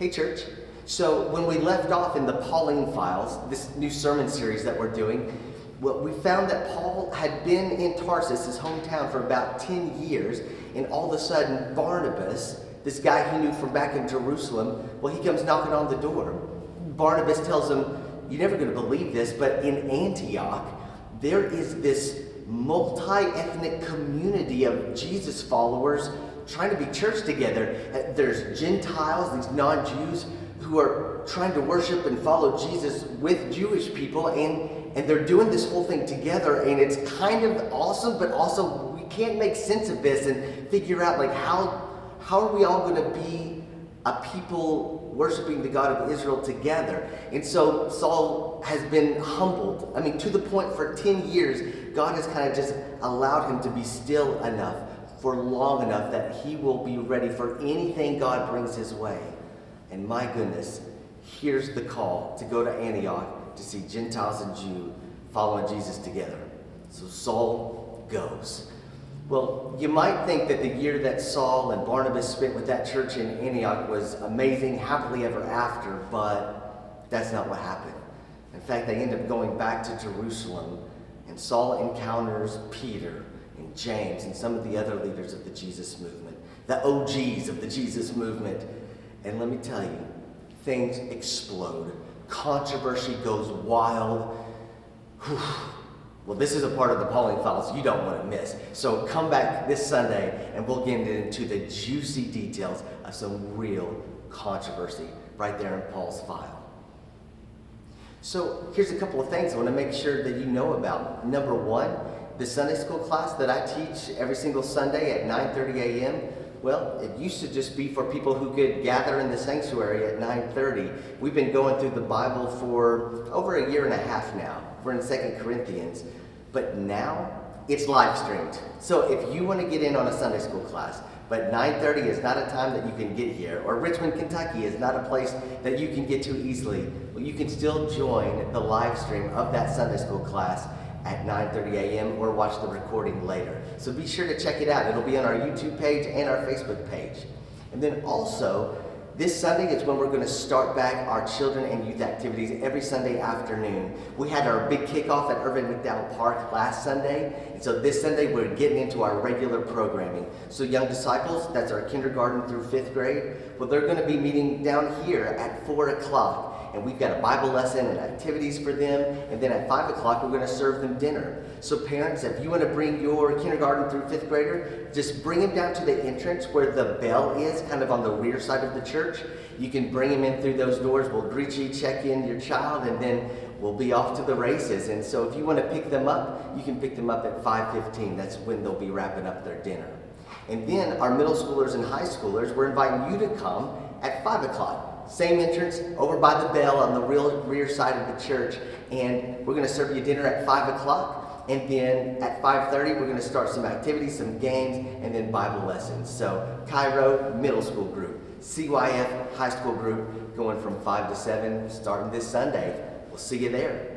Hey, church. So when we left off in the Pauline Files, this new sermon series that we're doing, well, we found that Paul had been in Tarsus, his hometown, for about 10 years, and all of a sudden Barnabas, this guy he knew from back in Jerusalem, well, he comes knocking on the door. Barnabas tells him, "You're never going to believe this, but in Antioch, there is this multi-ethnic community of Jesus followers trying to be church together. There's Gentiles, these non-Jews, who are trying to worship and follow Jesus with Jewish people, and they're doing this whole thing together, and it's kind of awesome, but also we can't make sense of this and figure out, like, how are we all going to be a people worshiping the God of Israel together?" And so Saul has been humbled. I mean, to the point for 10 years, God has kind of just allowed him to be still enough for long enough that he will be ready for anything God brings his way. And my goodness, here's the call to go to Antioch to see Gentiles and Jews following Jesus together. So Saul goes. Well, you might think that the year that Saul and Barnabas spent with that church in Antioch was amazing, happily ever after, but that's not what happened. In fact, they end up going back to Jerusalem, and Saul encounters Peter and James and some of the other leaders of the Jesus movement, the OGs of the Jesus movement. And let me tell you, things explode. Controversy goes wild. Whew. Well, this is a part of the Pauline Files you don't want to miss. So come back this Sunday and we'll get into the juicy details of some real controversy right there in Paul's file. So here's a couple of things I want to make sure that you know about. Number one, the Sunday school class that I teach every single Sunday at 9:30 a.m., well, it used to just be for people who could gather in the sanctuary at 9:30. We've been going through the Bible for over a year and a half now. We're in 2 Corinthians. But now it's live streamed. So if you want to get in on a Sunday school class, but 9:30 is not a time that you can get here, or Richmond, Kentucky is not a place that you can get to easily, well, you can still join the live stream of that Sunday school class at 9:30 a.m. or watch the recording later. So be sure to check it out. It'll be on our YouTube page and our Facebook page. And then also, this Sunday is when we're going to start back our children and youth activities every Sunday afternoon. We had our big kickoff at Irvin McDowell Park last Sunday, and so this Sunday we're getting into our regular programming. So young disciples, that's our kindergarten through 5th grade, well, they're going to be meeting down here at 4 o'clock. And we've got a Bible lesson and activities for them. And then at 5 o'clock, we're going to serve them dinner. So parents, if you want to bring your kindergarten through 5th grader, just bring them down to the entrance where the bell is, kind of on the rear side of the church. You can bring them in through those doors. We'll greet you, check in your child, and then we'll be off to the races. And so if you want to pick them up, you can pick them up at 5:15. That's when they'll be wrapping up their dinner. And then our middle schoolers and high schoolers, we're inviting you to come at 5 o'clock. Same entrance, over by the bell on the rear side of the church. And we're going to serve you dinner at 5 o'clock. And then at 5:30, we're going to start some activities, some games, and then Bible lessons. So Cairo middle school group, CYF high school group, going from 5 to 7, starting this Sunday. We'll see you there.